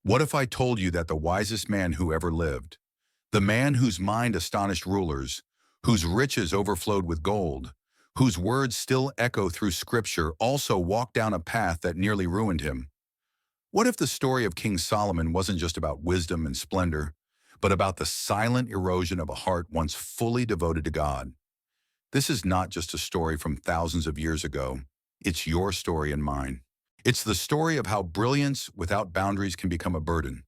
What if I told you that the wisest man who ever lived, the man whose mind astonished rulers, whose riches overflowed with gold, whose words still echo through scripture, also walked down a path that nearly ruined him? What if the story of King Solomon wasn't just about wisdom and splendor, but about the silent erosion of a heart once fully devoted to God? This is not just a story from thousands of years ago. It's your story and mine. It's the story of how brilliance without boundaries can become a burden,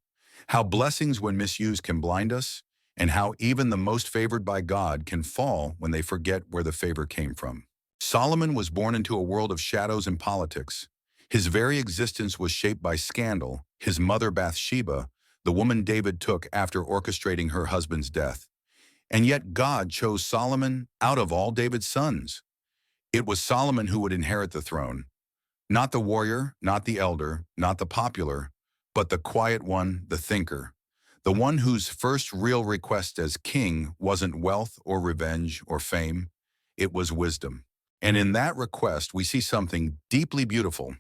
how blessings when misused can blind us, and how even the most favored by God can fall when they forget where the favor came from. Solomon was born into a world of shadows and politics. His very existence was shaped by scandal. His mother Bathsheba, the woman David took after orchestrating her husband's death. And yet God chose Solomon out of all David's sons. It was Solomon who would inherit the throne. Not the warrior, not the elder, not the popular, but the quiet one, the thinker. The one whose first real request as king wasn't wealth or revenge or fame. It was wisdom. And in that request, we see something deeply beautiful.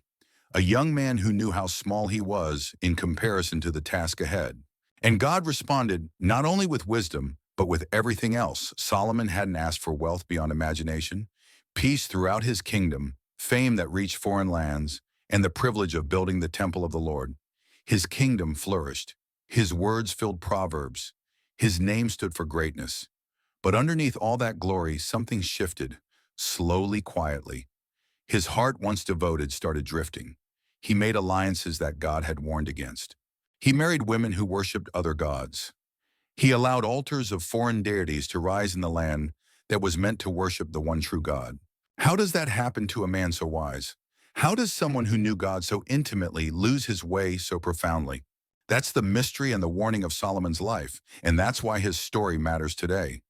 A young man who knew how small he was in comparison to the task ahead. And God responded not only with wisdom, but with everything else. Solomon hadn't asked for wealth beyond imagination, peace throughout his kingdom, fame that reached foreign lands, and the privilege of building the temple of the Lord. His kingdom flourished. His words filled proverbs. His name stood for greatness. But underneath all that glory, something shifted, slowly, quietly. His heart, once devoted, started drifting. He made alliances that God had warned against. He married women who worshipped other gods. He allowed altars of foreign deities to rise in the land that was meant to worship the one true God. How does that happen to a man so wise? How does someone who knew God so intimately lose his way so profoundly? That's the mystery and the warning of Solomon's life, and that's why his story matters today.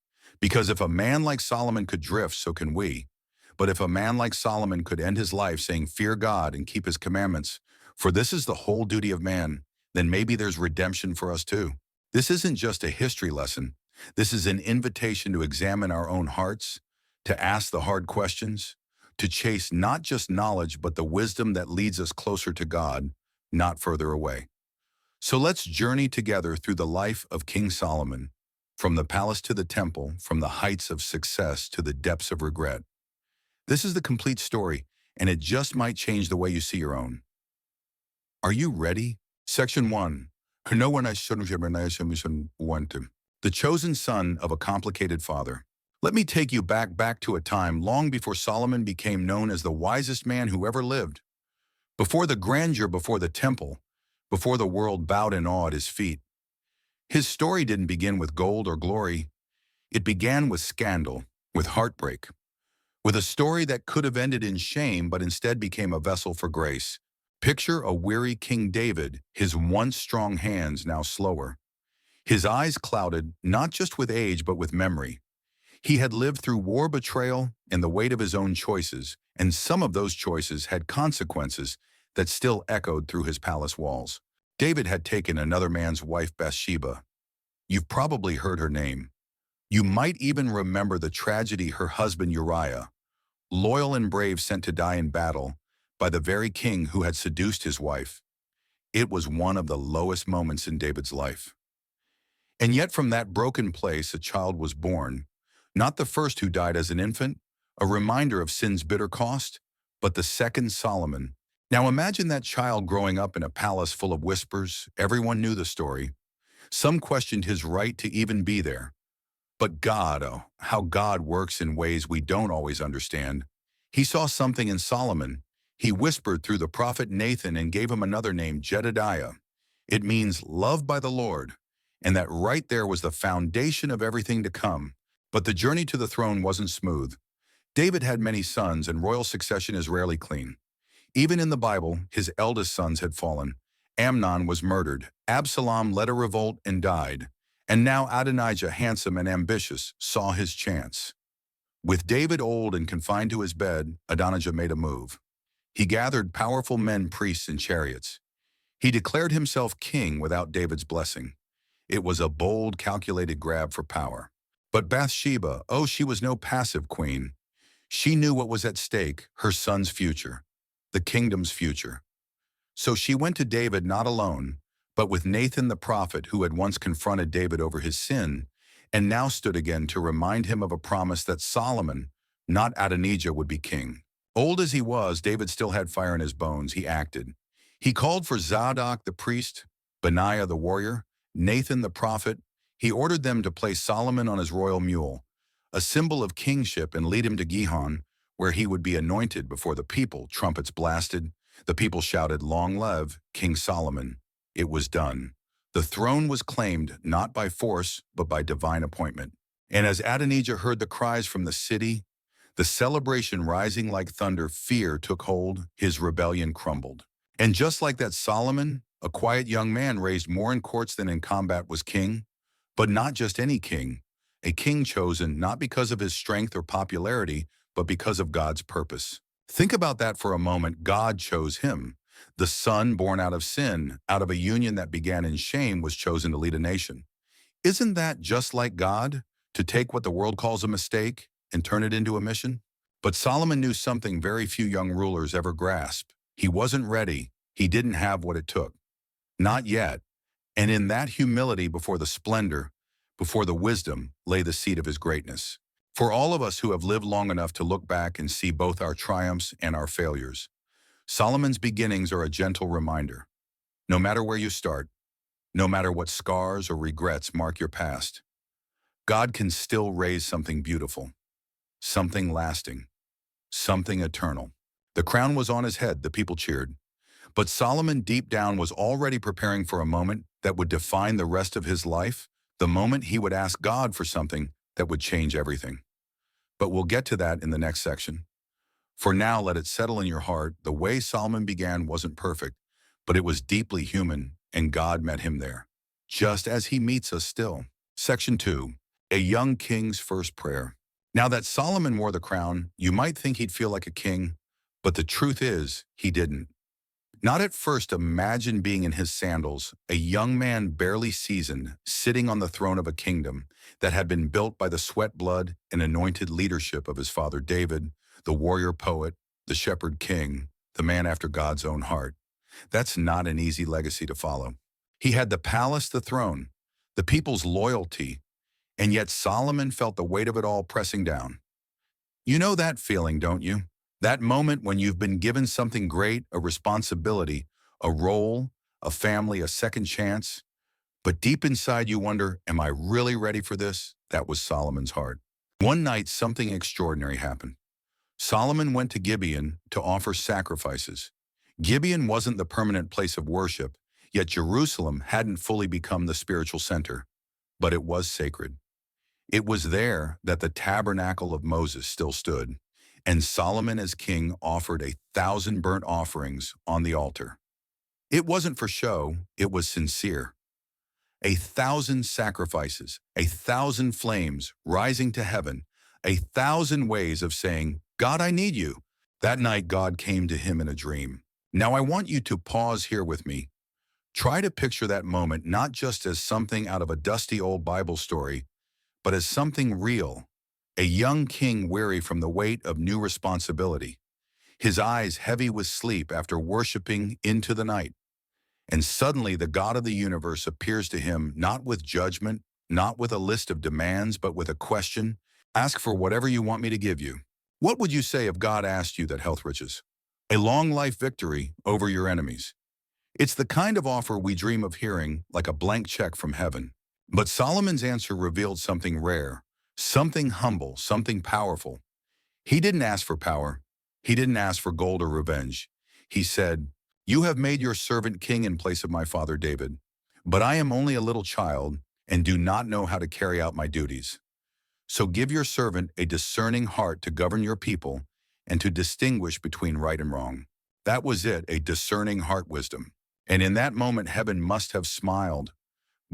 Because if a man like Solomon could drift, so can we. But if a man like Solomon could end his life saying, "Fear God and keep his commandments, for this is the whole duty of man," then maybe there's redemption for us too. This isn't just a history lesson. This is an invitation to examine our own hearts, to ask the hard questions, to chase not just knowledge, but the wisdom that leads us closer to God, not further away. So let's journey together through the life of King Solomon, from the palace to the temple, from the heights of success to the depths of regret. This is the complete story, and it just might change the way you see your own. Are you ready? Section 1. The chosen son of a complicated father. Let me take you back to a time long before Solomon became known as the wisest man who ever lived. Before the grandeur, before the temple, before the world bowed in awe at his feet. His story didn't begin with gold or glory. It began with scandal, with heartbreak, with a story that could have ended in shame but instead became a vessel for grace. Picture a weary King David, his once strong hands now slower. His eyes clouded, not just with age but with memory. He had lived through war, betrayal, and the weight of his own choices, and some of those choices had consequences that still echoed through his palace walls. David had taken another man's wife, Bathsheba. You've probably heard her name. You might even remember the tragedy her husband Uriah, loyal and brave, sent to die in battle by the very king who had seduced his wife. It was one of the lowest moments in David's life. And yet from that broken place a child was born, not the first who died as an infant, a reminder of sin's bitter cost, but the second Solomon. Now imagine that child growing up in a palace full of whispers. Everyone knew the story. Some questioned his right to even be there. But God, oh, how God works in ways we don't always understand. He saw something in Solomon. He whispered through the prophet Nathan and gave him another name, Jedediah. It means loved by the Lord. And that right there was the foundation of everything to come. But the journey to the throne wasn't smooth. David had many sons, and royal succession is rarely clean. Even in the Bible, his eldest sons had fallen. Amnon was murdered. Absalom led a revolt and died. And now Adonijah, handsome and ambitious, saw his chance. With David old and confined to his bed, Adonijah made a move. He gathered powerful men, priests, and chariots. He declared himself king without David's blessing. It was a bold, calculated grab for power. But Bathsheba, oh, she was no passive queen. She knew what was at stake, her son's future, the kingdom's future. So she went to David not alone, but with Nathan the prophet who had once confronted David over his sin, and now stood again to remind him of a promise that Solomon, not Adonijah, would be king. Old as he was, David still had fire in his bones. He acted. He called for Zadok the priest, Benaiah the warrior, Nathan the prophet. He ordered them to place Solomon on his royal mule, a symbol of kingship, and lead him to Gihon, where he would be anointed before the people. Trumpets blasted. The people shouted, "Long live King Solomon." It was done. The throne was claimed not by force, but by divine appointment. And as Adonijah heard the cries from the city, the celebration rising like thunder, fear took hold, his rebellion crumbled. And just like that, Solomon, a quiet young man raised more in courts than in combat, was king. But not just any king, a king chosen not because of his strength or popularity, but because of God's purpose. Think about that for a moment. God chose him. The son born out of sin, out of a union that began in shame, was chosen to lead a nation. Isn't that just like God, to take what the world calls a mistake and turn it into a mission? But Solomon knew something very few young rulers ever grasp. He wasn't ready. He didn't have what it took. Not yet. And in that humility before the splendor, before the wisdom, lay the seed of his greatness. For all of us who have lived long enough to look back and see both our triumphs and our failures, Solomon's beginnings are a gentle reminder. No matter where you start, no matter what scars or regrets mark your past, God can still raise something beautiful, something lasting, something eternal. The crown was on his head, the people cheered. But Solomon deep down was already preparing for a moment that would define the rest of his life, the moment he would ask God for something that would change everything. But we'll get to that in the next section. For now, let it settle in your heart. The way Solomon began wasn't perfect, but it was deeply human, and God met him there, just as he meets us still. Section 2. A young king's first prayer. Now that Solomon wore the crown, you might think he'd feel like a king, but the truth is, he didn't. Not at first. Imagine being in his sandals, a young man barely seasoned, sitting on the throne of a kingdom that had been built by the sweat, blood, and anointed leadership of his father David, the warrior poet, the shepherd king, the man after God's own heart. That's not an easy legacy to follow. He had the palace, the throne, the people's loyalty, and yet Solomon felt the weight of it all pressing down. You know that feeling, don't you? That moment when you've been given something great, a responsibility, a role, a family, a second chance, but deep inside you wonder, am I really ready for this? That was Solomon's heart. One night, something extraordinary happened. Solomon went to Gibeon to offer sacrifices. Gibeon wasn't the permanent place of worship, yet Jerusalem hadn't fully become the spiritual center, but it was sacred. It was there that the tabernacle of Moses still stood, and Solomon as king offered 1,000 burnt offerings on the altar. It wasn't for show, it was sincere. 1,000 sacrifices, 1,000 flames rising to heaven, 1,000 ways of saying, God, I need you. That night, God came to him in a dream. Now I want you to pause here with me. Try to picture that moment not just as something out of a dusty old Bible story, but as something real. A young king weary from the weight of new responsibility, his eyes heavy with sleep after worshiping into the night. And suddenly the God of the universe appears to him not with judgment, not with a list of demands, but with a question. Ask for whatever you want me to give you. What would you say if God asked you that? Health, riches, a long life, victory over your enemies. It's the kind of offer we dream of hearing, like a blank check from heaven. But Solomon's answer revealed something rare, something humble, something powerful. He didn't ask for power. He didn't ask for gold or revenge. He said, you have made your servant king in place of my father David, but I am only a little child and do not know how to carry out my duties. So give your servant a discerning heart to govern your people and to distinguish between right and wrong. That was it, a discerning heart, wisdom. And in that moment, heaven must have smiled.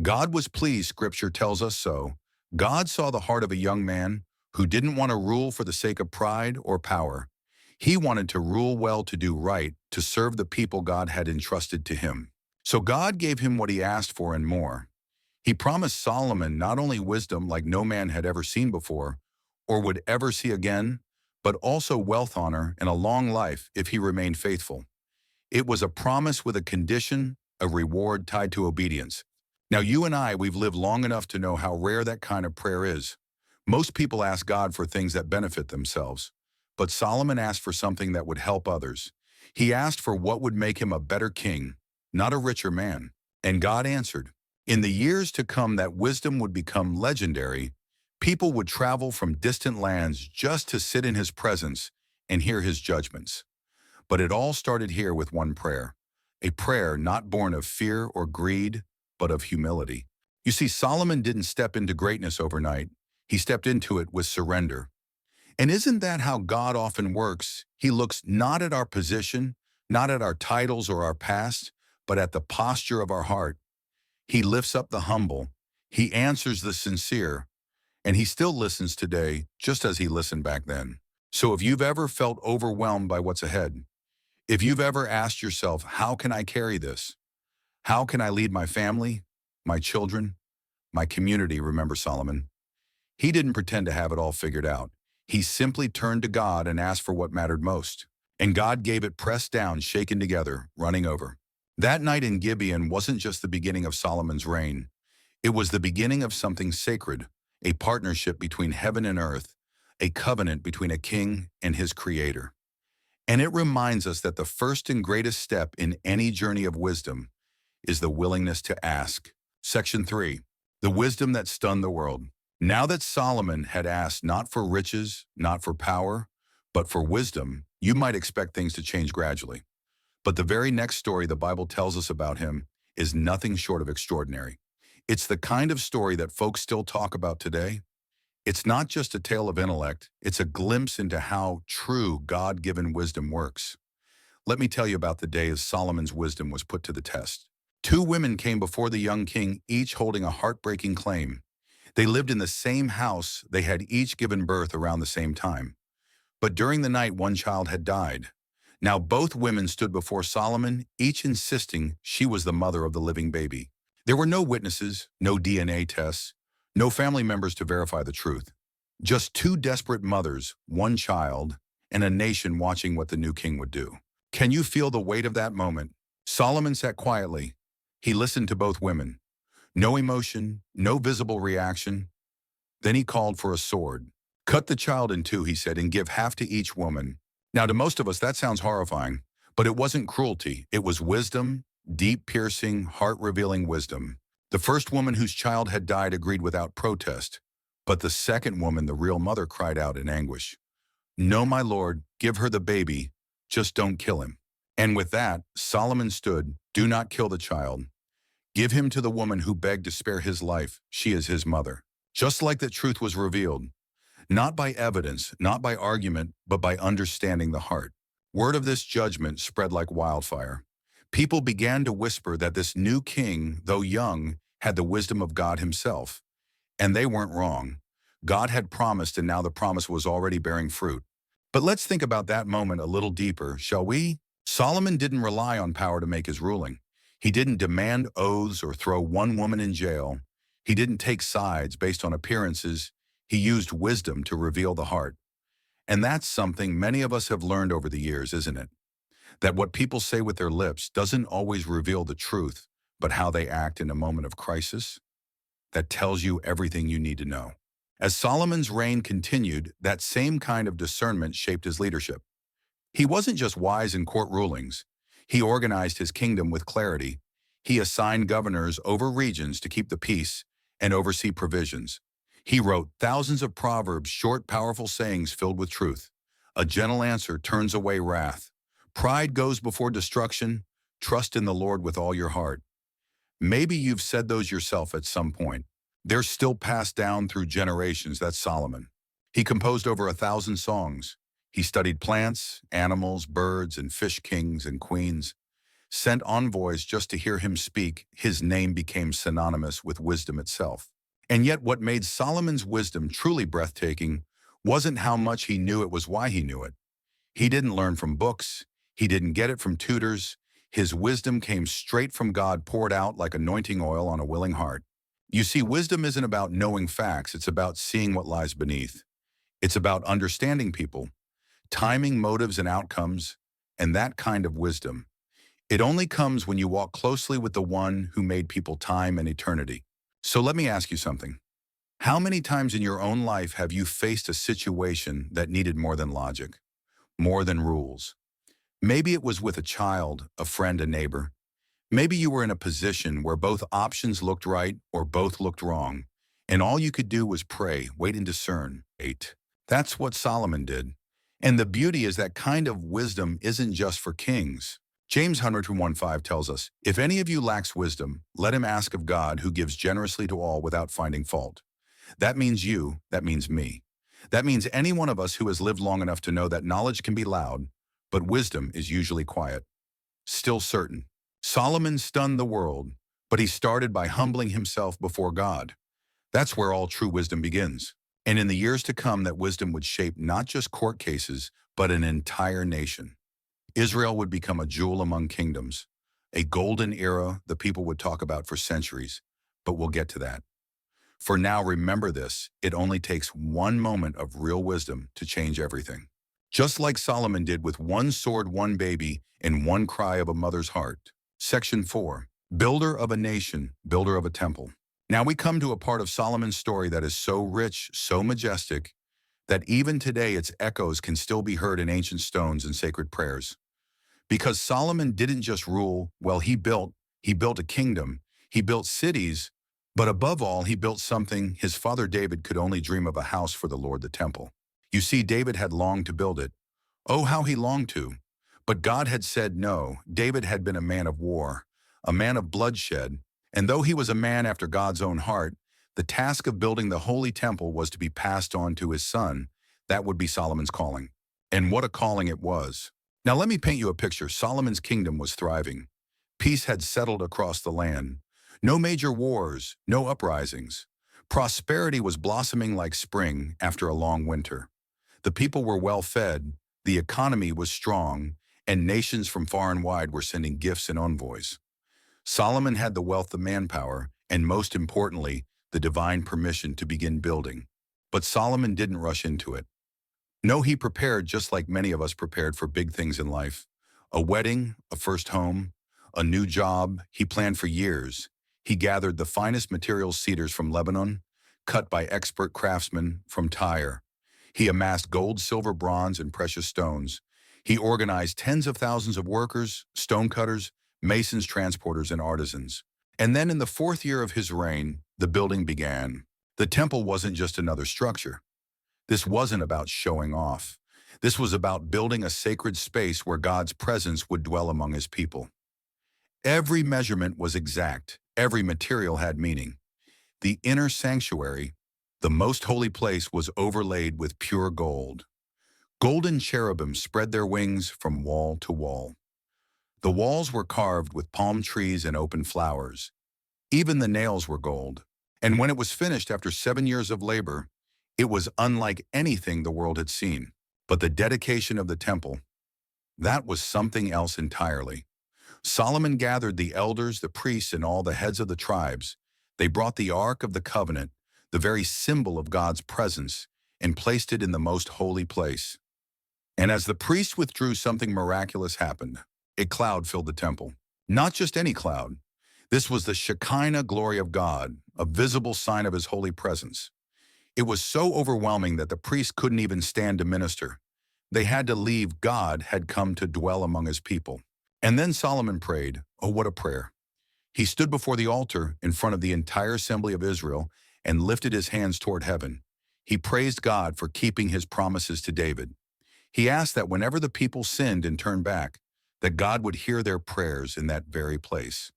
God was pleased, scripture tells us so. God saw the heart of a young man who didn't want to rule for the sake of pride or power. He wanted to rule well, to do right, to serve the people God had entrusted to him. So God gave him what he asked for and more. He promised Solomon not only wisdom like no man had ever seen before or would ever see again, but also wealth, honor, and a long life if he remained faithful. It was a promise with a condition, a reward tied to obedience. Now, you and I, we've lived long enough to know how rare that kind of prayer is. Most people ask God for things that benefit themselves, but Solomon asked for something that would help others. He asked for what would make him a better king, not a richer man. And God answered. In the years to come, that wisdom would become legendary. People would travel from distant lands just to sit in his presence and hear his judgments. But it all started here with one prayer, a prayer not born of fear or greed, but of humility. You see, Solomon didn't step into greatness overnight. He stepped into it with surrender. And isn't that how God often works? He looks not at our position, not at our titles or our past, but at the posture of our heart. He lifts up the humble. He answers the sincere. And he still listens today, just as he listened back then. So if you've ever felt overwhelmed by what's ahead, if you've ever asked yourself, how can I carry this? How can I lead my family, my children, my community? Remember Solomon. He didn't pretend to have it all figured out. He simply turned to God and asked for what mattered most. And God gave it, pressed down, shaken together, running over. That night in Gibeon wasn't just the beginning of Solomon's reign. It was the beginning of something sacred, a partnership between heaven and earth, a covenant between a king and his creator. And it reminds us that the first and greatest step in any journey of wisdom is the willingness to ask. Section 3. The wisdom that stunned the world. Now that Solomon had asked not for riches, not for power, but for wisdom, you might expect things to change gradually. But the very next story the Bible tells us about him is nothing short of extraordinary. It's the kind of story that folks still talk about today. It's not just a tale of intellect, it's a glimpse into how true God-given wisdom works. Let me tell you about the day as Solomon's wisdom was put to the test. Two women came before the young king, each holding a heartbreaking claim. They lived in the same house, they had each given birth around the same time. But during the night, one child had died. Now both women stood before Solomon, each insisting she was the mother of the living baby. There were no witnesses, no DNA tests, no family members to verify the truth. Just two desperate mothers, one child, and a nation watching what the new king would do. Can you feel the weight of that moment? Solomon sat quietly. He listened to both women. No emotion, no visible reaction. Then he called for a sword. Cut the child in two, he said, and give half to each woman. Now, to most of us, that sounds horrifying, but it wasn't cruelty. It was wisdom, deep, piercing, heart-revealing wisdom. The first woman whose child had died agreed without protest, but the second woman, the real mother, cried out in anguish. No, my lord, give her the baby, just don't kill him. And with that, Solomon stood, do not kill the child. Give him to the woman who begged to spare his life. She is his mother. Just like the truth was revealed, not by evidence, not by argument, but by understanding the heart. Word of this judgment spread like wildfire. People began to whisper that this new king, though young, had the wisdom of God himself. And they weren't wrong. God had promised, and now the promise was already bearing fruit. But let's think about that moment a little deeper, shall we? Solomon didn't rely on power to make his ruling. He didn't demand oaths or throw one woman in jail. He didn't take sides based on appearances. He used wisdom to reveal the heart. And that's something many of us have learned over the years, isn't it? That what people say with their lips doesn't always reveal the truth, but how they act in a moment of crisis. That tells you everything you need to know. As Solomon's reign continued, that same kind of discernment shaped his leadership. He wasn't just wise in court rulings. He organized his kingdom with clarity. He assigned governors over regions to keep the peace and oversee provisions. He wrote thousands of proverbs, short, powerful sayings filled with truth. A gentle answer turns away wrath. Pride goes before destruction. Trust in the Lord with all your heart. Maybe you've said those yourself at some point. They're still passed down through generations. That's Solomon. He composed over 1,000 songs. He studied plants, animals, birds, and fish kings and queens. Sent envoys just to hear him speak. His name became synonymous with wisdom itself. And yet what made Solomon's wisdom truly breathtaking wasn't how much he knew, it was why he knew it. He didn't learn from books. He didn't get it from tutors. His wisdom came straight from God, poured out like anointing oil on a willing heart. You see, wisdom isn't about knowing facts. It's about seeing what lies beneath. It's about understanding people, timing motives and outcomes, and that kind of wisdom. It only comes when you walk closely with the one who made people time and eternity. So let me ask you something. How many times in your own life have you faced a situation that needed more than logic, more than rules? Maybe it was with a child, a friend, a neighbor. Maybe you were in a position where both options looked right or both looked wrong, and all you could do was pray, wait, and discern. 8. That's what Solomon did. And the beauty is that kind of wisdom isn't just for kings. James 101:5 tells us, "If any of you lacks wisdom, let him ask of God, who gives generously to all without finding fault." That means you, that means me. That means any one of us who has lived long enough to know that knowledge can be loud, but wisdom is usually quiet, still certain. Solomon stunned the world, but he started by humbling himself before God. That's where all true wisdom begins. And in the years to come, that wisdom would shape not just court cases, but an entire nation. Israel would become a jewel among kingdoms, a golden era the people would talk about for centuries, but we'll get to that. For now, remember this, it only takes one moment of real wisdom to change everything. Just like Solomon did with one sword, one baby, and one cry of a mother's heart. Section 4. Builder of a nation, builder of a temple. Now we come to a part of Solomon's story that is so rich, so majestic, that even today its echoes can still be heard in ancient stones and sacred prayers. Because Solomon didn't just rule, well, he built a kingdom, he built cities, but above all, he built something his father David could only dream of: a house for the Lord, the temple. You see, David had longed to build it. Oh, how he longed to. But God had said no. David had been a man of war, a man of bloodshed, and though he was a man after God's own heart, the task of building the holy temple was to be passed on to his son. That would be Solomon's calling. And what a calling it was. Now let me paint you a picture. Solomon's kingdom was thriving. Peace had settled across the land. No major wars, no uprisings. Prosperity was blossoming like spring after a long winter. The people were well fed, the economy was strong, and nations from far and wide were sending gifts and envoys. Solomon had the wealth, the manpower, and most importantly, the divine permission to begin building. But Solomon didn't rush into it. No, he prepared just like many of us prepared for big things in life. A wedding, a first home, a new job. He planned for years. He gathered the finest materials, cedars from Lebanon, cut by expert craftsmen from Tyre. He amassed gold, silver, bronze, and precious stones. He organized tens of thousands of workers, stonecutters, masons, transporters, and artisans. And then in the 4th year of his reign, the building began. The temple wasn't just another structure. This wasn't about showing off. This was about building a sacred space where God's presence would dwell among his people. Every measurement was exact. Every material had meaning. The inner sanctuary, the most holy place, was overlaid with pure gold. Golden cherubim spread their wings from wall to wall. The walls were carved with palm trees and open flowers. Even the nails were gold. And when it was finished after 7 years of labor, it was unlike anything the world had seen. But the dedication of the temple, that was something else entirely. Solomon gathered the elders, the priests, and all the heads of the tribes. They brought the Ark of the Covenant, the very symbol of God's presence, and placed it in the most holy place. And as the priests withdrew, something miraculous happened. A cloud filled the temple. Not just any cloud. This was the Shekinah glory of God, a visible sign of his holy presence. It was so overwhelming that the priests couldn't even stand to minister. They had to leave. God had come to dwell among his people. And then Solomon prayed. Oh, what a prayer. He stood before the altar in front of the entire assembly of Israel and lifted his hands toward heaven. He praised God for keeping his promises to David. He asked that whenever the people sinned and turned back, that God would hear their prayers in that very place.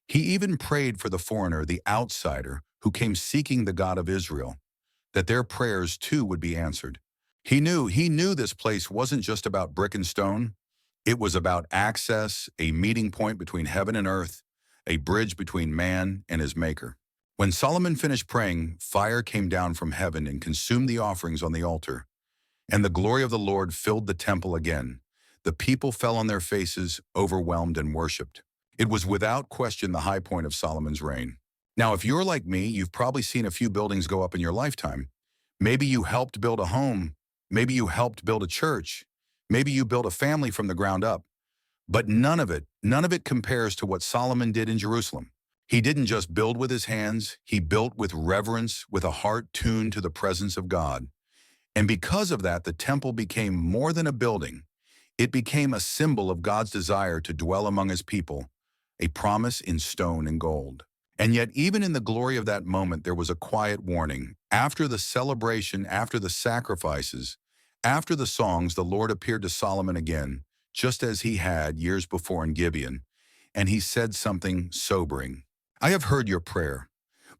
He even prayed for the foreigner, the outsider, who came seeking the God of Israel, that their prayers too would be answered. He knew this place wasn't just about brick and stone. It was about access, a meeting point between heaven and earth, a bridge between man and his maker. When Solomon finished praying, fire came down from heaven and consumed the offerings on the altar, and the glory of the Lord filled the temple again. The people fell on their faces, overwhelmed, and worshipped. It was without question the high point of Solomon's reign. Now, if you're like me, you've probably seen a few buildings go up in your lifetime. Maybe you helped build a home. Maybe you helped build a church. Maybe you built a family from the ground up. But none of it compares to what Solomon did in Jerusalem. He didn't just build with his hands, he built with reverence, with a heart tuned to the presence of God. And because of that, the temple became more than a building. It became a symbol of God's desire to dwell among his people, a promise in stone and gold. And yet, even in the glory of that moment, there was a quiet warning. After the celebration, after the sacrifices, after the songs, the Lord appeared to Solomon again, just as he had years before in Gibeon, and he said something sobering. I have heard your prayer,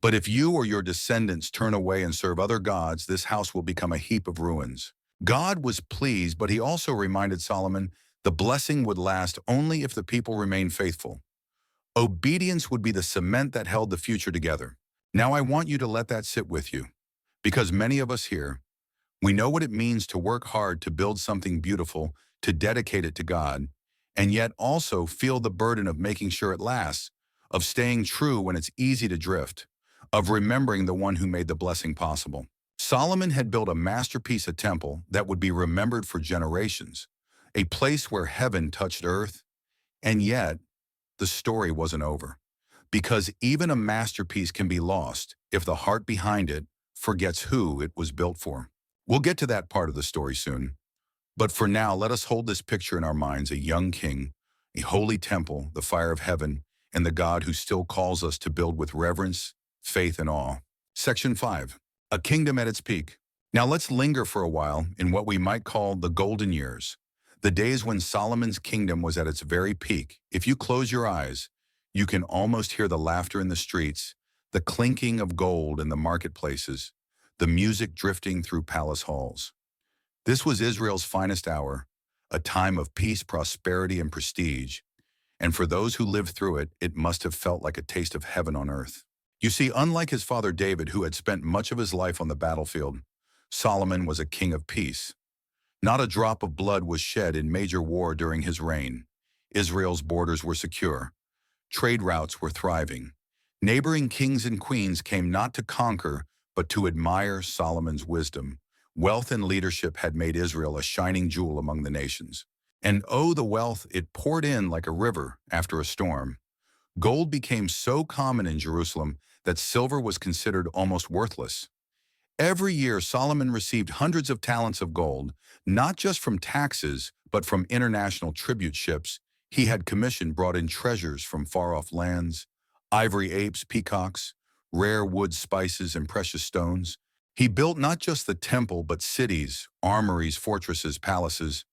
but if you or your descendants turn away and serve other gods, this house will become a heap of ruins. God was pleased, but he also reminded Solomon the blessing would last only if the people remained faithful. Obedience would be the cement that held the future together. Now I want you to let that sit with you, because many of us here, we know what it means to work hard to build something beautiful, to dedicate it to God, and yet also feel the burden of making sure it lasts, of staying true when it's easy to drift, of remembering the one who made the blessing possible. Solomon had built a masterpiece, a temple that would be remembered for generations, a place where heaven touched earth, and yet the story wasn't over. Because even a masterpiece can be lost if the heart behind it forgets who it was built for. We'll get to that part of the story soon. But for now, let us hold this picture in our minds: a young king, a holy temple, the fire of heaven, and the God who still calls us to build with reverence, faith, and awe. Section 5. A kingdom at its peak. Now let's linger for a while in what we might call the golden years, the days when Solomon's kingdom was at its very peak. If you close your eyes, you can almost hear the laughter in the streets, the clinking of gold in the marketplaces, the music drifting through palace halls. This was Israel's finest hour, a time of peace, prosperity, and prestige. And for those who lived through it, it must have felt like a taste of heaven on earth. You see, unlike his father David, who had spent much of his life on the battlefield, Solomon was a king of peace. Not a drop of blood was shed in major war during his reign. Israel's borders were secure. Trade routes were thriving. Neighboring kings and queens came not to conquer, but to admire Solomon's wisdom. Wealth and leadership had made Israel a shining jewel among the nations. And oh, the wealth, it poured in like a river after a storm. Gold became so common in Jerusalem that silver was considered almost worthless. Every year, Solomon received hundreds of talents of gold, not just from taxes, but from international tribute ships. He had commissioned brought in treasures from far-off lands, ivory apes, peacocks, rare wood spices, and precious stones. He built not just the temple, but cities, armories, fortresses, palaces.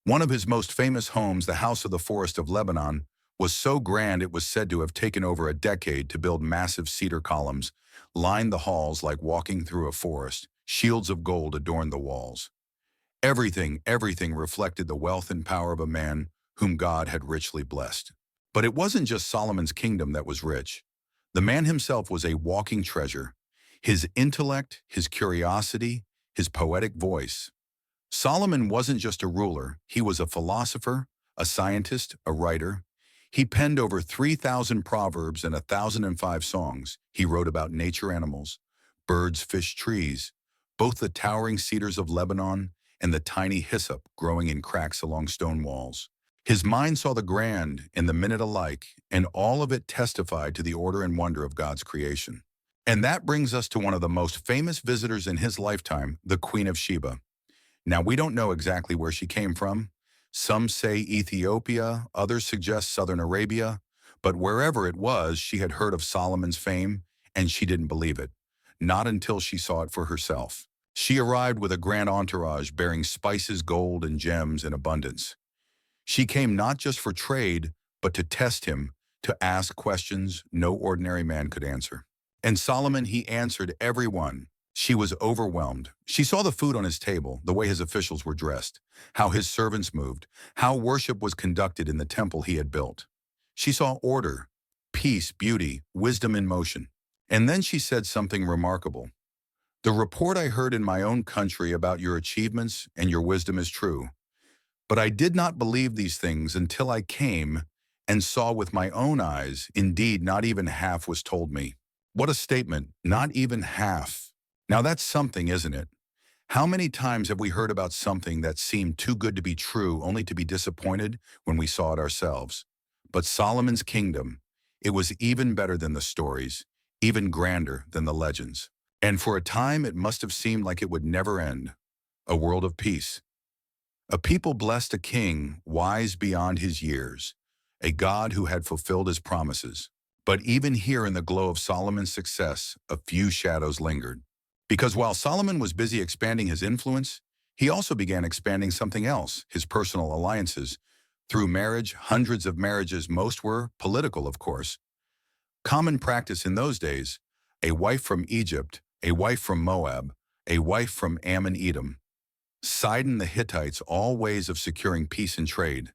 One of his most famous homes, the House of the Forest of Lebanon, was so grand it was said to have taken over a decade to build. Massive cedar columns lined the halls like walking through a forest. Shields of gold adorned the walls. Everything reflected the wealth and power of a man whom God had richly blessed. But it wasn't just Solomon's kingdom that was rich. The man himself was a walking treasure. His intellect, his curiosity, his poetic voice. Solomon wasn't just a ruler, he was a philosopher, a scientist, a writer. He penned over 3,000 proverbs and 1,005 songs. He wrote about nature, animals, birds, fish, trees, both the towering cedars of Lebanon and the tiny hyssop growing in cracks along stone walls. His mind saw the grand and the minute alike, and all of it testified to the order and wonder of God's creation. And that brings us to one of the most famous visitors in his lifetime, the Queen of Sheba. Now, we don't know exactly where she came from. Some say Ethiopia, others suggest southern Arabia, but wherever it was, she had heard of Solomon's fame, and she didn't believe it. Not until she saw it for herself. She arrived with a grand entourage bearing spices, gold, and gems in abundance. She came not just for trade, but to test him, to ask questions no ordinary man could answer. And Solomon, he answered every one. She was overwhelmed. She saw the food on his table, the way his officials were dressed, how his servants moved, how worship was conducted in the temple he had built. She saw order, peace, beauty, wisdom in motion. And then she said something remarkable. The report I heard in my own country about your achievements and your wisdom is true. But I did not believe these things until I came and saw with my own eyes. Indeed, not even half was told me. What a statement, not even half. Now that's something, isn't it? How many times have we heard about something that seemed too good to be true only to be disappointed when we saw it ourselves? But Solomon's kingdom, it was even better than the stories, even grander than the legends. And for a time, it must have seemed like it would never end. A world of peace. A people blessed, a king wise beyond his years, a God who had fulfilled his promises. But even here in the glow of Solomon's success, a few shadows lingered. Because while Solomon was busy expanding his influence, he also began expanding something else, his personal alliances. Through marriage, hundreds of marriages, most were political, of course. Common practice in those days, a wife from Egypt, a wife from Moab, a wife from Ammon, Edom. Sidon, the Hittites, all ways of securing peace and trade.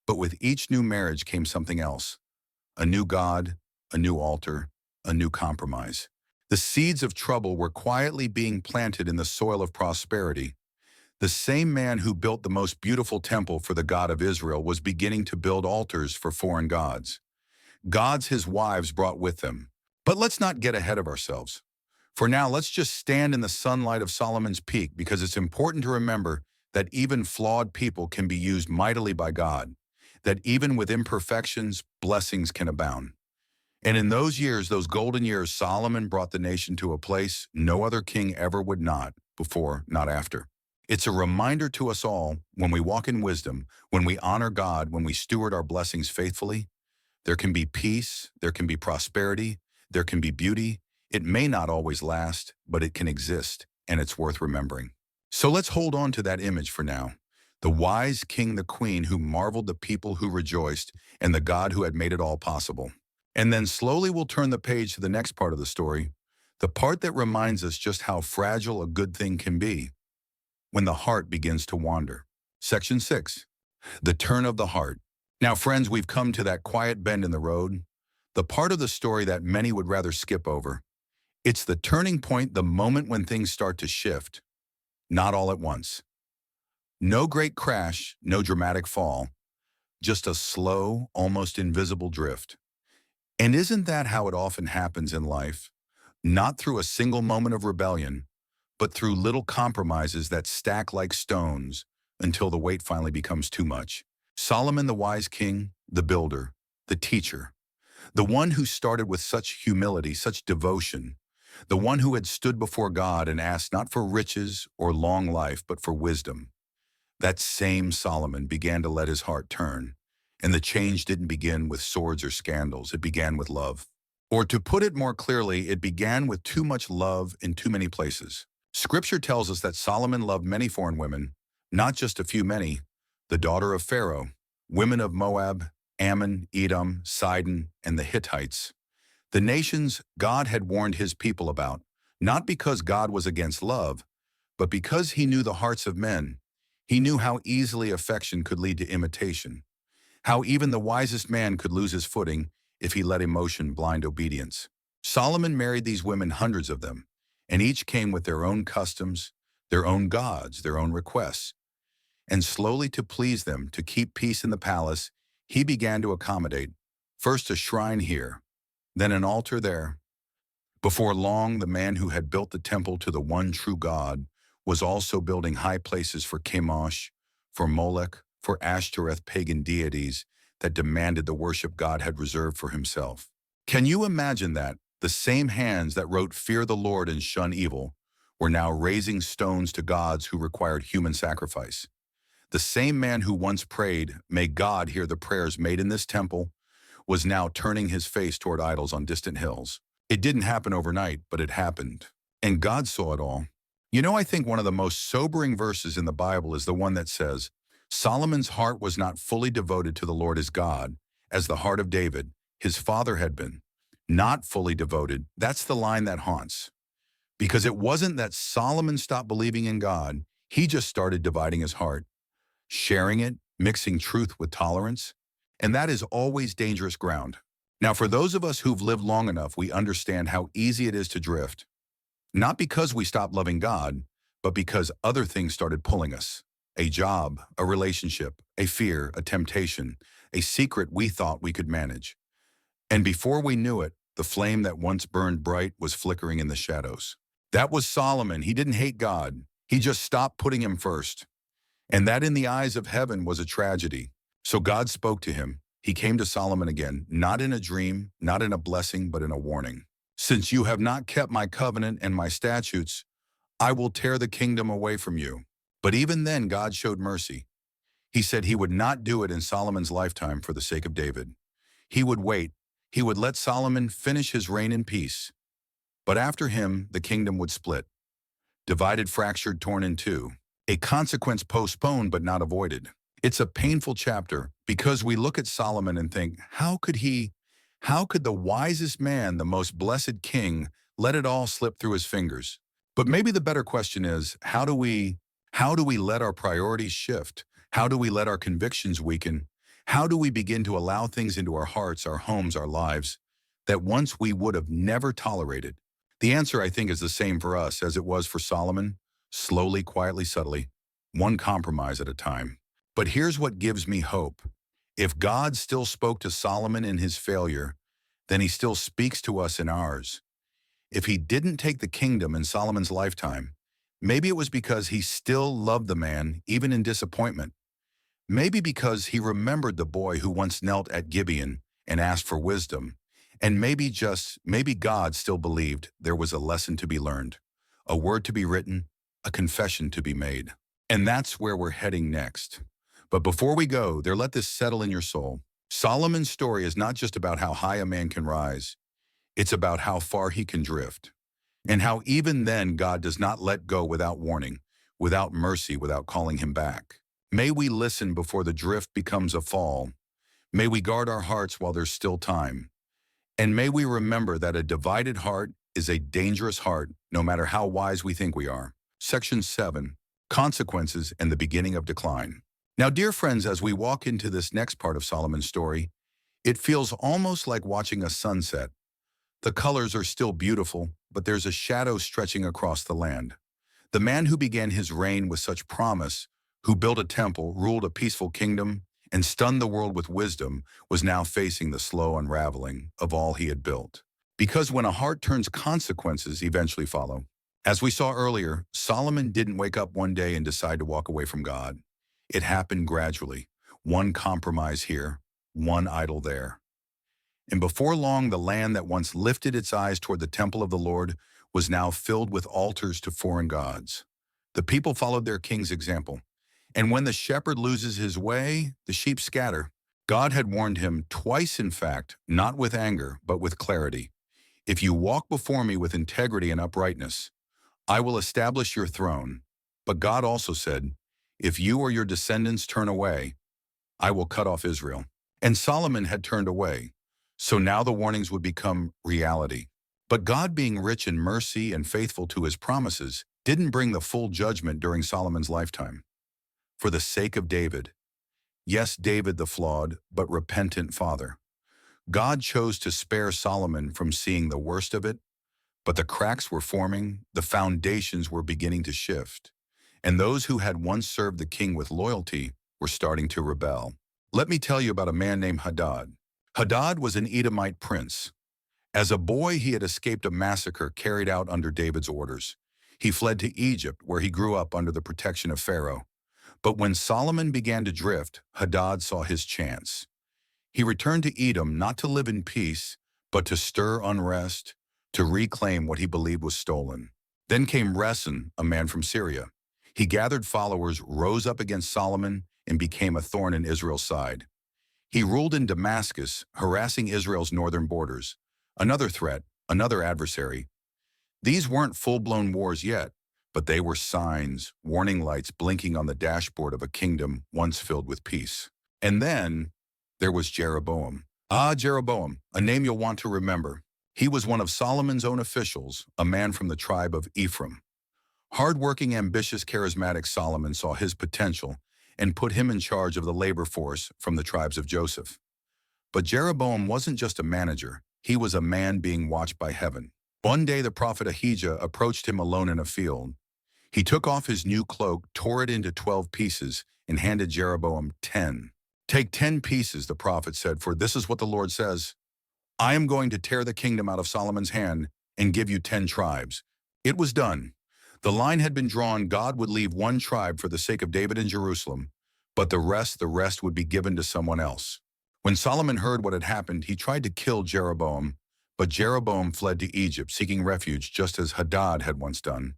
But with each new marriage came something else. A new god, a new altar, a new compromise. The seeds of trouble were quietly being planted in the soil of prosperity. The same man who built the most beautiful temple for the God of Israel was beginning to build altars for foreign gods. Gods his wives brought with them. But let's not get ahead of ourselves. For now, let's just stand in the sunlight of Solomon's peak, because it's important to remember that even flawed people can be used mightily by God, that even with imperfections, blessings can abound. And in those years, those golden years, Solomon brought the nation to a place no other king ever would, not before, not after. It's a reminder to us all, when we walk in wisdom, when we honor God, when we steward our blessings faithfully, there can be peace, there can be prosperity, there can be beauty. It may not always last, but it can exist, and it's worth remembering. So let's hold on to that image for now. The wise king, the queen who marveled, the people who rejoiced, and the God who had made it all possible. And then slowly we'll turn the page to the next part of the story, the part that reminds us just how fragile a good thing can be when the heart begins to wander. Section 6, the turn of the heart. Now, friends, we've come to that quiet bend in the road, the part of the story that many would rather skip over. It's the turning point, the moment when things start to shift, not all at once. No great crash, no dramatic fall, just a slow, almost invisible drift. And isn't that how it often happens in life? Not through a single moment of rebellion, but through little compromises that stack like stones until the weight finally becomes too much. Solomon, the wise king, the builder, the teacher, the one who started with such humility, such devotion, the one who had stood before God and asked not for riches or long life, but for wisdom. That same Solomon began to let his heart turn. And the change didn't begin with swords or scandals. It began with love. Or to put it more clearly, it began with too much love in too many places. Scripture tells us that Solomon loved many foreign women, not just a few, many, the daughter of Pharaoh, women of Moab, Ammon, Edom, Sidon, and the Hittites. The nations God had warned his people about, not because God was against love, but because he knew the hearts of men. He knew how easily affection could lead to imitation, how even the wisest man could lose his footing if he let emotion blind obedience. Solomon married these women, hundreds of them, and each came with their own customs, their own gods, their own requests. And slowly, to please them, to keep peace in the palace, he began to accommodate, first a shrine here, then an altar there. Before long, the man who had built the temple to the one true God was also building high places for Chemosh, for Molech, for Ashtoreth, pagan deities that demanded the worship God had reserved for himself. Can you imagine that? The same hands that wrote "Fear the Lord and shun evil" were now raising stones to gods who required human sacrifice. The same man who once prayed, "May God hear the prayers made in this temple," was now turning his face toward idols on distant hills. It didn't happen overnight, but it happened. And God saw it all. You know, I think one of the most sobering verses in the Bible is the one that says, Solomon's heart was not fully devoted to the Lord his God, as the heart of David, his father, had been. Not fully devoted, that's the line that haunts. Because it wasn't that Solomon stopped believing in God, he just started dividing his heart, sharing it, mixing truth with tolerance. And that is always dangerous ground. Now, for those of us who've lived long enough, we understand how easy it is to drift. Not because we stopped loving God, but because other things started pulling us. A job, a relationship, a fear, a temptation, a secret we thought we could manage. And before we knew it, the flame that once burned bright was flickering in the shadows. That was Solomon. He didn't hate God. He just stopped putting him first. And that in the eyes of heaven was a tragedy. So God spoke to him. He came to Solomon again, not in a dream, not in a blessing, but in a warning. Since you have not kept my covenant and my statutes, I will tear the kingdom away from you. But even then, God showed mercy. He said he would not do it in Solomon's lifetime for the sake of David. He would wait. He would let Solomon finish his reign in peace. But after him, the kingdom would split, divided, fractured, torn in two. A consequence postponed but not avoided. It's a painful chapter because we look at Solomon and think, how could the wisest man, the most blessed king, let it all slip through his fingers? But maybe the better question is, how do we let our priorities shift? How do we let our convictions weaken? How do we begin to allow things into our hearts, our homes, our lives that once we would have never tolerated? The answer, I think, is the same for us as it was for Solomon, slowly, quietly, subtly, one compromise at a time. But here's what gives me hope. If God still spoke to Solomon in his failure, then he still speaks to us in ours. If he didn't take the kingdom in Solomon's lifetime, maybe it was because he still loved the man, even in disappointment. Maybe because he remembered the boy who once knelt at Gibeon and asked for wisdom. And maybe God still believed there was a lesson to be learned, a word to be written, a confession to be made. And that's where we're heading next. But before we go there, let this settle in your soul. Solomon's story is not just about how high a man can rise. It's about how far he can drift. And how even then God does not let go without warning, without mercy, without calling him back. May we listen before the drift becomes a fall. May we guard our hearts while there's still time. And may we remember that a divided heart is a dangerous heart, no matter how wise we think we are. Section 7, Consequences and the Beginning of Decline. Now, dear friends, as we walk into this next part of Solomon's story, it feels almost like watching a sunset. The colors are still beautiful, but there's a shadow stretching across the land. The man who began his reign with such promise, who built a temple, ruled a peaceful kingdom, and stunned the world with wisdom, was now facing the slow unraveling of all he had built. Because when a heart turns, consequences eventually follow. As we saw earlier, Solomon didn't wake up one day and decide to walk away from God. It happened gradually, one compromise here, one idol there. And before long, the land that once lifted its eyes toward the temple of the Lord was now filled with altars to foreign gods. The people followed their king's example. And when the shepherd loses his way, the sheep scatter. God had warned him twice, in fact, not with anger, but with clarity. If you walk before me with integrity and uprightness, I will establish your throne. But God also said, if you or your descendants turn away, I will cut off Israel. And Solomon had turned away. So now the warnings would become reality. But God, being rich in mercy and faithful to his promises, didn't bring the full judgment during Solomon's lifetime. For the sake of David, yes, David the flawed but repentant father, God chose to spare Solomon from seeing the worst of it, but the cracks were forming, the foundations were beginning to shift, and those who had once served the king with loyalty were starting to rebel. Let me tell you about a man named Hadad. Hadad was an Edomite prince. As a boy, he had escaped a massacre carried out under David's orders. He fled to Egypt, where he grew up under the protection of Pharaoh. But when Solomon began to drift, Hadad saw his chance. He returned to Edom not to live in peace, but to stir unrest, to reclaim what he believed was stolen. Then came Rezin, a man from Syria. He gathered followers, rose up against Solomon, and became a thorn in Israel's side. He ruled in Damascus, harassing Israel's northern borders. Another threat, another adversary. These weren't full-blown wars yet, but they were signs, warning lights blinking on the dashboard of a kingdom once filled with peace. And then there was Jeroboam. Jeroboam, a name you'll want to remember. He was one of Solomon's own officials, a man from the tribe of Ephraim. Hard-working, ambitious, charismatic Solomon saw his potential and put him in charge of the labor force from the tribes of Joseph. But Jeroboam wasn't just a manager, he was a man being watched by heaven. One day the prophet Ahijah approached him alone in a field. He took off his new cloak, tore it into 12 pieces, and handed Jeroboam 10. Take 10 pieces, the prophet said, for this is what the Lord says. I am going to tear the kingdom out of Solomon's hand and give you 10 tribes. It was done. The line had been drawn. God would leave one tribe for the sake of David and Jerusalem, but the rest would be given to someone else. When Solomon heard what had happened, he tried to kill Jeroboam, but Jeroboam fled to Egypt, seeking refuge just as Hadad had once done.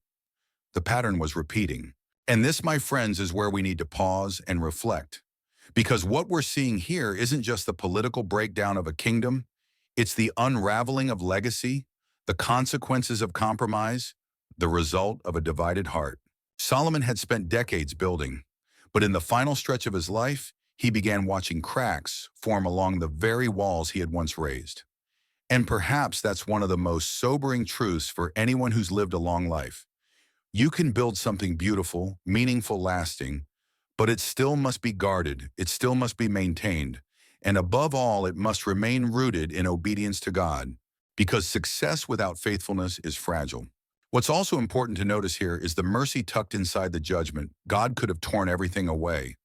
The pattern was repeating. And this, my friends, is where we need to pause and reflect. Because what we're seeing here isn't just the political breakdown of a kingdom, it's the unraveling of legacy, the consequences of compromise, the result of a divided heart. Solomon had spent decades building, but in the final stretch of his life, he began watching cracks form along the very walls he had once raised. And perhaps that's one of the most sobering truths for anyone who's lived a long life. You can build something beautiful, meaningful, lasting, but it still must be guarded, it still must be maintained, and above all, it must remain rooted in obedience to God, because success without faithfulness is fragile. What's also important to notice here is the mercy tucked inside the judgment. God could have torn everything away,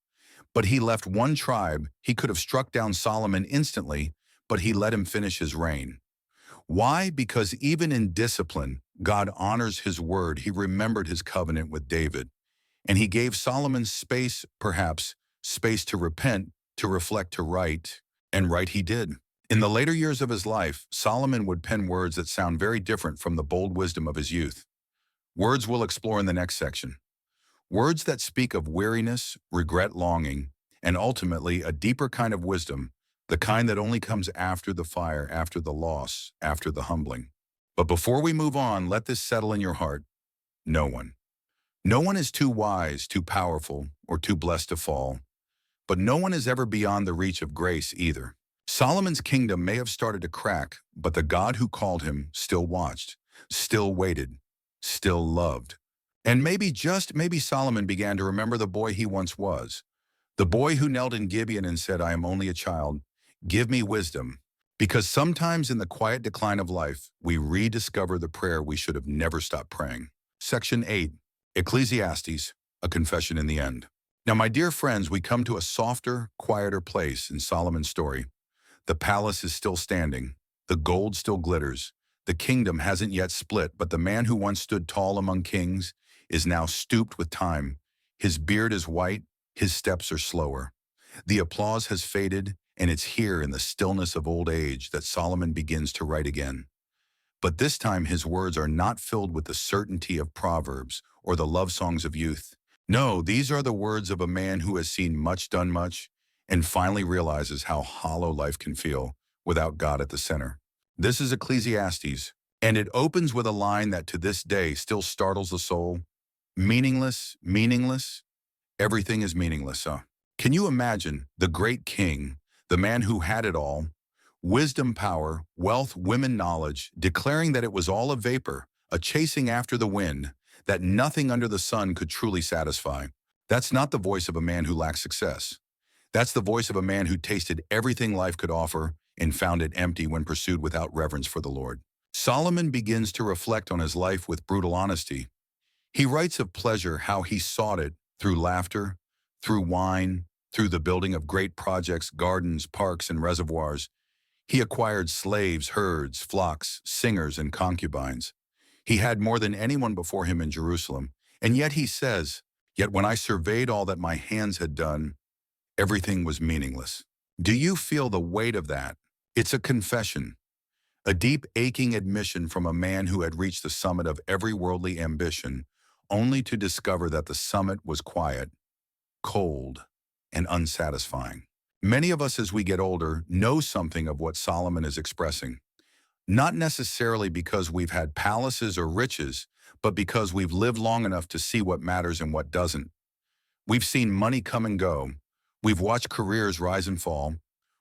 but he left one tribe. He could have struck down Solomon instantly, but he let him finish his reign. Why? Because even in discipline, God honors his word. He remembered his covenant with David. And he gave Solomon space, perhaps, space to repent, to reflect, to write, and write he did. In the later years of his life, Solomon would pen words that sound very different from the bold wisdom of his youth. Words we'll explore in the next section. Words that speak of weariness, regret, longing, and ultimately a deeper kind of wisdom, the kind that only comes after the fire, after the loss, after the humbling. But before we move on, let this settle in your heart. No one. No one is too wise, too powerful, or too blessed to fall. But no one is ever beyond the reach of grace either. Solomon's kingdom may have started to crack, but the God who called him still watched, still waited, still loved. And maybe Solomon began to remember the boy he once was. The boy who knelt in Gibeon and said, I am only a child. Give me wisdom. Because sometimes in the quiet decline of life, we rediscover the prayer we should have never stopped praying. Section 8. Ecclesiastes, a confession in the end. Now, my dear friends, we come to a softer, quieter place in Solomon's story. The palace is still standing. The gold still glitters. The kingdom hasn't yet split, but the man who once stood tall among kings is now stooped with time. His beard is white. His steps are slower. The applause has faded, and it's here in the stillness of old age that Solomon begins to write again. But this time his words are not filled with the certainty of Proverbs or the love songs of youth. No, these are the words of a man who has seen much, done much, and finally realizes how hollow life can feel without God at the center. This is Ecclesiastes, and it opens with a line that to this day still startles the soul. Meaningless, meaningless, everything is meaningless, huh? Can you imagine the great king, the man who had it all, wisdom, power, wealth, women, knowledge, declaring that it was all a vapor, a chasing after the wind, that nothing under the sun could truly satisfy? That's not the voice of a man who lacks success. That's the voice of a man who tasted everything life could offer and found it empty when pursued without reverence for the Lord. Solomon begins to reflect on his life with brutal honesty. He writes of pleasure, how he sought it through laughter, through wine, through the building of great projects, gardens, parks, and reservoirs. He acquired slaves, herds, flocks, singers, and concubines. He had more than anyone before him in Jerusalem. And yet he says, yet when I surveyed all that my hands had done, everything was meaningless. Do you feel the weight of that? It's a confession, a deep, aching admission from a man who had reached the summit of every worldly ambition, only to discover that the summit was quiet, cold, and unsatisfying. Many of us, as we get older, know something of what Solomon is expressing, not necessarily because we've had palaces or riches, but because we've lived long enough to see what matters and what doesn't. We've seen money come and go. We've watched careers rise and fall.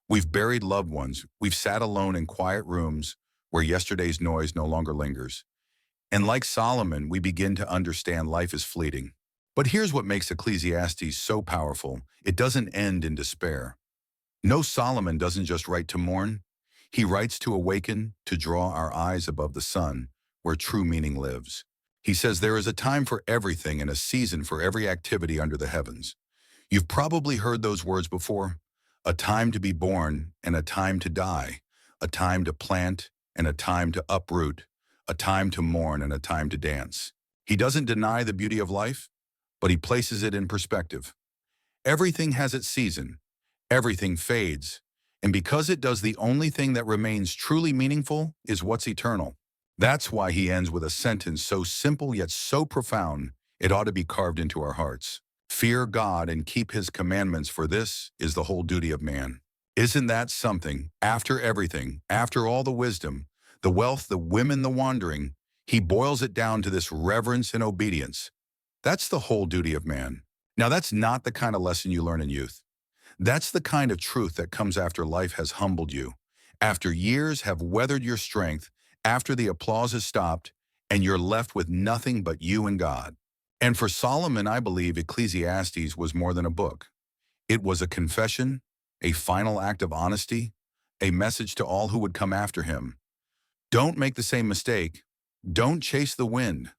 We've buried loved ones. We've sat alone in quiet rooms where yesterday's noise no longer lingers. And like Solomon, we begin to understand life is fleeting. But here's what makes Ecclesiastes so powerful. It doesn't end in despair. No, Solomon doesn't just write to mourn. He writes to awaken, to draw our eyes above the sun, where true meaning lives. He says there is a time for everything and a season for every activity under the heavens. You've probably heard those words before. A time to be born and a time to die. A time to plant and a time to uproot. A time to mourn and a time to dance. He doesn't deny the beauty of life, but he places it in perspective. Everything has its season. Everything fades. And because it does, the only thing that remains truly meaningful is what's eternal. That's why he ends with a sentence so simple yet so profound, it ought to be carved into our hearts. Fear God and keep his commandments, for this is the whole duty of man. Isn't that something? After everything, after all the wisdom, the wealth, the women, the wandering, he boils it down to this reverence and obedience. That's the whole duty of man. Now, that's not the kind of lesson you learn in youth. That's the kind of truth that comes after life has humbled you, after years have weathered your strength, after the applause has stopped, and you're left with nothing but you and God. And for Solomon, I believe Ecclesiastes was more than a book. It was a confession, a final act of honesty, a message to all who would come after him. Don't make the same mistake. Don't chase the wind.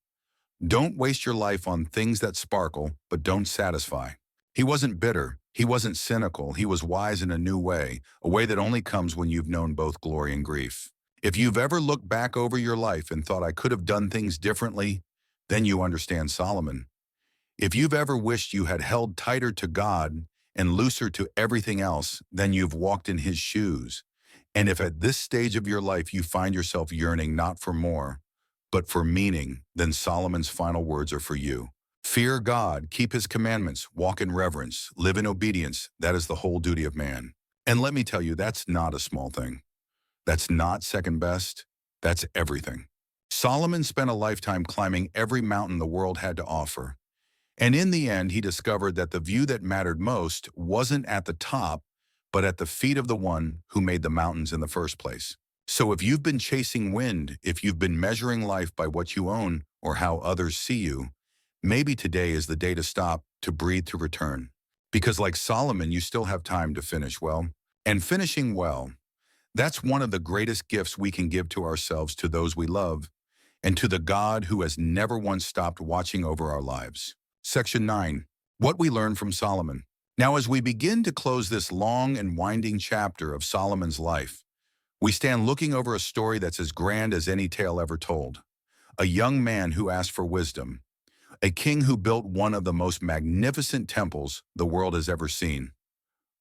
Don't waste your life on things that sparkle but don't satisfy. He wasn't bitter. He wasn't cynical. He was wise in a new way, a way that only comes when you've known both glory and grief. If you've ever looked back over your life and thought, I could have done things differently, then you understand Solomon. If you've ever wished you had held tighter to God and looser to everything else, then you've walked in his shoes. And if at this stage of your life you find yourself yearning not for more, but for meaning, then Solomon's final words are for you. Fear God, keep his commandments, walk in reverence, live in obedience. That is the whole duty of man. And let me tell you, that's not a small thing. That's not second best. That's everything. Solomon spent a lifetime climbing every mountain the world had to offer. And in the end, he discovered that the view that mattered most wasn't at the top, but at the feet of the one who made the mountains in the first place. So if you've been chasing wind, if you've been measuring life by what you own or how others see you, maybe today is the day to stop, to breathe, to return. Because like Solomon, you still have time to finish well. And finishing well, that's one of the greatest gifts we can give to ourselves, to those we love, and to the God who has never once stopped watching over our lives. Section 9. What we learn from Solomon. Now, as we begin to close this long and winding chapter of Solomon's life, we stand looking over a story that's as grand as any tale ever told. A young man who asked for wisdom. A king who built one of the most magnificent temples the world has ever seen.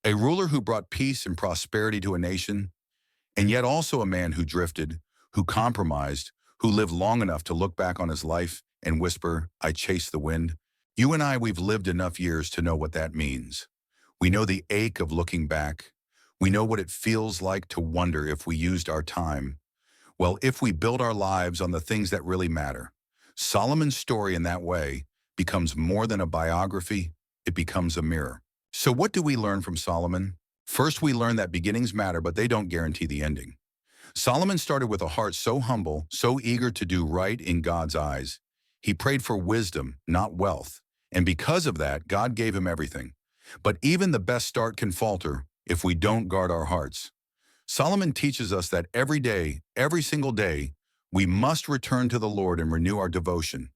A ruler who brought peace and prosperity to a nation, and yet also a man who drifted, who compromised, who lived long enough to look back on his life and whisper, I chase the wind. You and I, we've lived enough years to know what that means. We know the ache of looking back. We know what it feels like to wonder if we used our time. Well, if we build our lives on the things that really matter. Solomon's story in that way becomes more than a biography, it becomes a mirror. So what do we learn from Solomon? First, we learn that beginnings matter, but they don't guarantee the ending. Solomon started with a heart so humble, so eager to do right in God's eyes. He prayed for wisdom, not wealth. And because of that, God gave him everything. But even the best start can falter if we don't guard our hearts. Solomon teaches us that every day, every single day, we must return to the Lord and renew our devotion.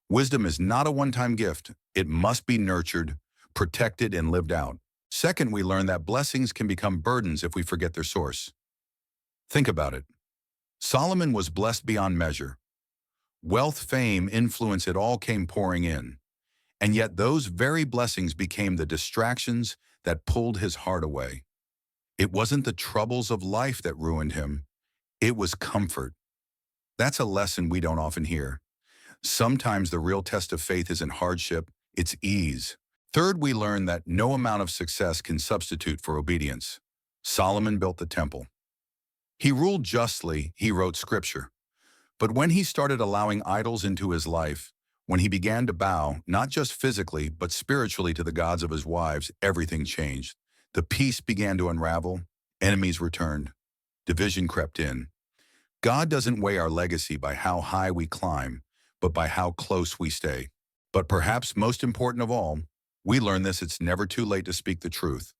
Wisdom is not a one-time gift. It must be nurtured, protected, and lived out. Second, we learn that blessings can become burdens if we forget their source. Think about it. Solomon was blessed beyond measure. Wealth, fame, influence, it all came pouring in. And yet those very blessings became the distractions that pulled his heart away. It wasn't the troubles of life that ruined him. It was comfort. That's a lesson we don't often hear. Sometimes the real test of faith isn't hardship, it's ease. Third, we learn that no amount of success can substitute for obedience. Solomon built the temple. He ruled justly, he wrote scripture. But when he started allowing idols into his life, when he began to bow, not just physically, but spiritually to the gods of his wives, everything changed. The peace began to unravel, enemies returned, division crept in. God doesn't weigh our legacy by how high we climb, but by how close we stay. But perhaps most important of all, we learn this: it's never too late to speak the truth,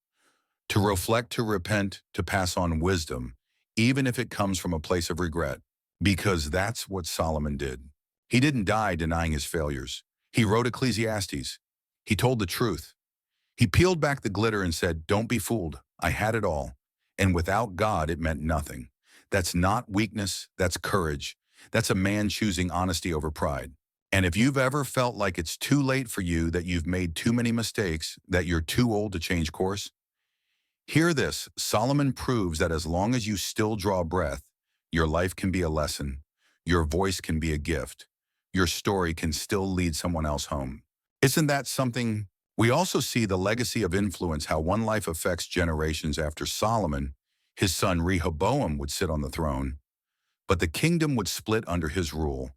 to reflect, to repent, to pass on wisdom, even if it comes from a place of regret, because that's what Solomon did. He didn't die denying his failures. He wrote Ecclesiastes. He told the truth. He peeled back the glitter and said, don't be fooled. I had it all. And without God, it meant nothing. That's not weakness. That's courage. That's a man choosing honesty over pride. And if you've ever felt like it's too late for you, that you've made too many mistakes, that you're too old to change course, hear this. Solomon proves that as long as you still draw breath, your life can be a lesson, your voice can be a gift, your story can still lead someone else home. Isn't that something? We also see the legacy of influence, how one life affects generations. After Solomon, his son Rehoboam would sit on the throne, but the kingdom would split under his rule.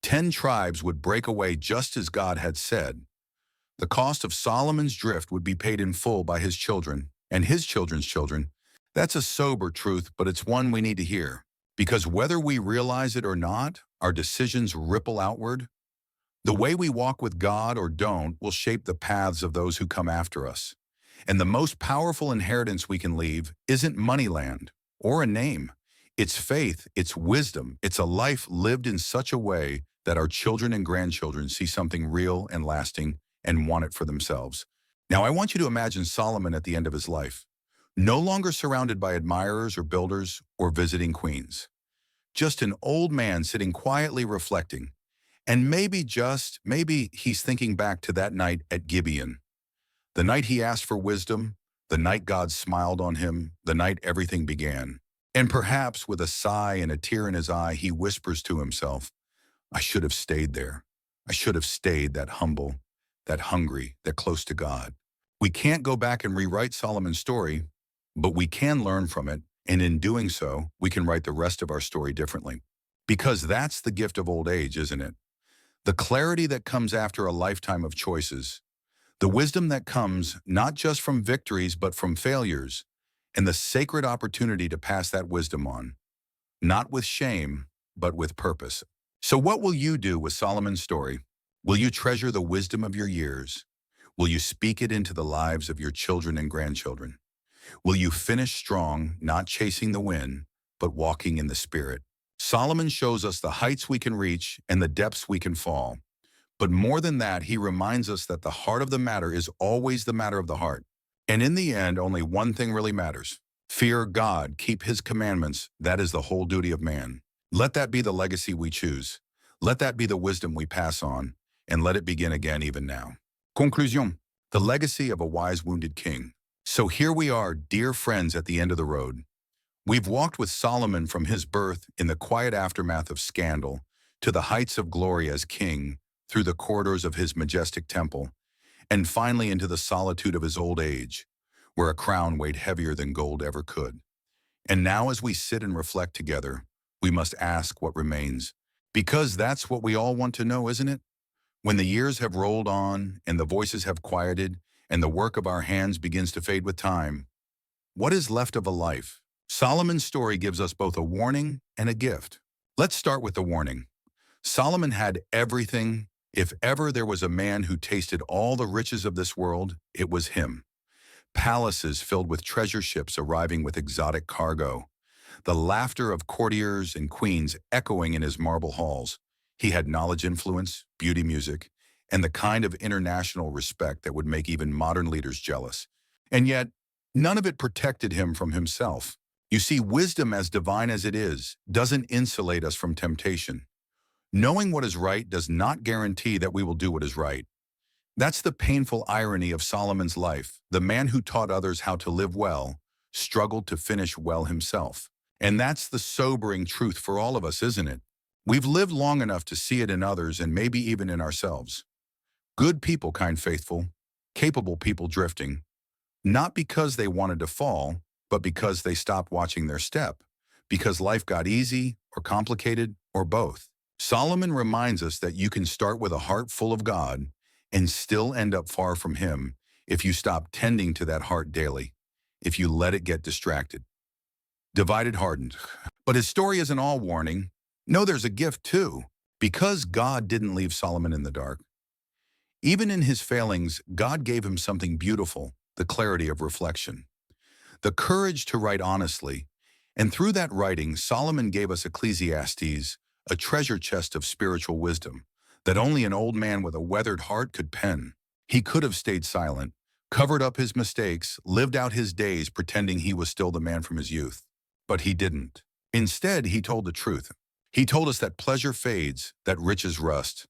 10 tribes would break away just as God had said. The cost of Solomon's drift would be paid in full by his children and his children's children. That's a sober truth, but it's one we need to hear. Because whether we realize it or not, our decisions ripple outward. The way we walk with God or don't will shape the paths of those who come after us. And the most powerful inheritance we can leave isn't moneyland or a name. It's faith, it's wisdom, it's a life lived in such a way that our children and grandchildren see something real and lasting and want it for themselves. Now, I want you to imagine Solomon at the end of his life, no longer surrounded by admirers or builders or visiting queens. Just an old man sitting quietly reflecting. And maybe he's thinking back to that night at Gibeon, the night he asked for wisdom, the night God smiled on him, the night everything began. And perhaps with a sigh and a tear in his eye, he whispers to himself, I should have stayed there. I should have stayed that humble, that hungry, that close to God. We can't go back and rewrite Solomon's story, but we can learn from it, and in doing so, we can write the rest of our story differently. Because that's the gift of old age, isn't it? The clarity that comes after a lifetime of choices, the wisdom that comes not just from victories but from failures, and the sacred opportunity to pass that wisdom on, not with shame, but with purpose. So what will you do with Solomon's story? Will you treasure the wisdom of your years? Will you speak it into the lives of your children and grandchildren? Will you finish strong, not chasing the wind, but walking in the Spirit? Solomon shows us the heights we can reach and the depths we can fall. But more than that, he reminds us that the heart of the matter is always the matter of the heart. And in the end, only one thing really matters. Fear God, keep his commandments. That is the whole duty of man. Let that be the legacy we choose. Let that be the wisdom we pass on, and let it begin again even now. Conclusion. The legacy of a wise wounded king. So here we are, dear friends, at the end of the road. We've walked with Solomon from his birth in the quiet aftermath of scandal to the heights of glory as king, through the corridors of his majestic temple, and finally into the solitude of his old age, where a crown weighed heavier than gold ever could. And now as we sit and reflect together, we must ask what remains, because that's what we all want to know, isn't it? When the years have rolled on and the voices have quieted and the work of our hands begins to fade with time, what is left of a life? Solomon's story gives us both a warning and a gift. Let's start with the warning. Solomon had everything. If ever there was a man who tasted all the riches of this world, it was him. Palaces filled with treasure ships arriving with exotic cargo. The laughter of courtiers and queens echoing in his marble halls. He had knowledge, influence, beauty, music, and the kind of international respect that would make even modern leaders jealous. And yet, none of it protected him from himself. You see, wisdom, as divine as it is, doesn't insulate us from temptation. Knowing what is right does not guarantee that we will do what is right. That's the painful irony of Solomon's life. The man who taught others how to live well struggled to finish well himself. And that's the sobering truth for all of us, isn't it? We've lived long enough to see it in others and maybe even in ourselves. Good people, kind, faithful, capable people drifting, not because they wanted to fall, but because they stopped watching their step, because life got easy or complicated or both. Solomon reminds us that you can start with a heart full of God and still end up far from him if you stop tending to that heart daily, if you let it get distracted. Divided, hardened. But his story isn't all warning. No, there's a gift too, because God didn't leave Solomon in the dark. Even in his failings, God gave him something beautiful, the clarity of reflection, the courage to write honestly. And through that writing, Solomon gave us Ecclesiastes, a treasure chest of spiritual wisdom that only an old man with a weathered heart could pen. He could have stayed silent, covered up his mistakes, lived out his days pretending he was still the man from his youth. But he didn't. Instead, he told the truth. He told us that pleasure fades, that riches rust,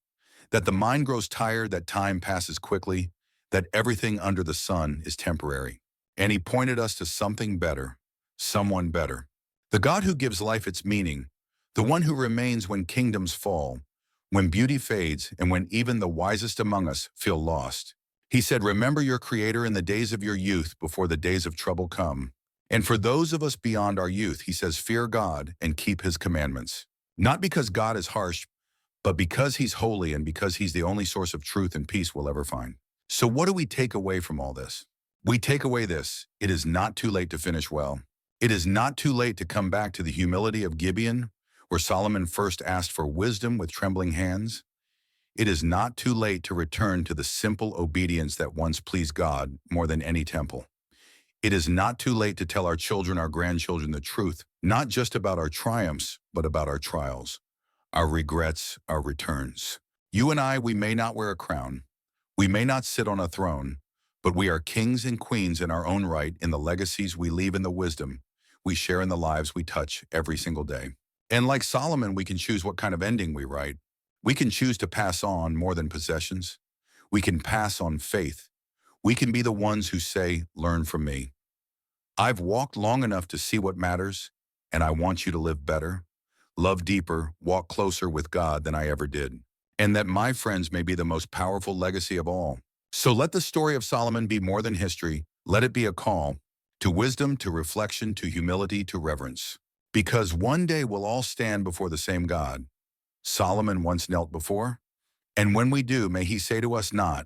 that the mind grows tired, that time passes quickly, that everything under the sun is temporary. And he pointed us to something better, someone better. The God who gives life its meaning, the one who remains when kingdoms fall, when beauty fades, and when even the wisest among us feel lost. He said, remember your Creator in the days of your youth before the days of trouble come. And for those of us beyond our youth, he says, fear God and keep his commandments. Not because God is harsh, but because he's holy and because he's the only source of truth and peace we'll ever find. So what do we take away from all this? We take away this: it is not too late to finish well. It is not too late to come back to the humility of Gibeon, where Solomon first asked for wisdom with trembling hands. It is not too late to return to the simple obedience that once pleased God more than any temple. It is not too late to tell our children, our grandchildren the truth, not just about our triumphs, but about our trials, our regrets, our returns. You and I, we may not wear a crown. We may not sit on a throne, but we are kings and queens in our own right, in the legacies we leave and the wisdom we share in the lives we touch every single day. And like Solomon, we can choose what kind of ending we write. We can choose to pass on more than possessions. We can pass on faith. We can be the ones who say, learn from me. I've walked long enough to see what matters, and I want you to live better, love deeper, walk closer with God than I ever did. And that, my friends, may be the most powerful legacy of all. So let the story of Solomon be more than history. Let it be a call to wisdom, to reflection, to humility, to reverence. Because one day we'll all stand before the same God Solomon once knelt before. And when we do, may he say to us not,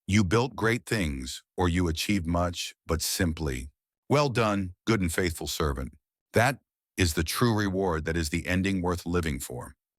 you built great things, or you achieved much, but simply, well done, good and faithful servant. That is the true reward, that is the ending worth living for.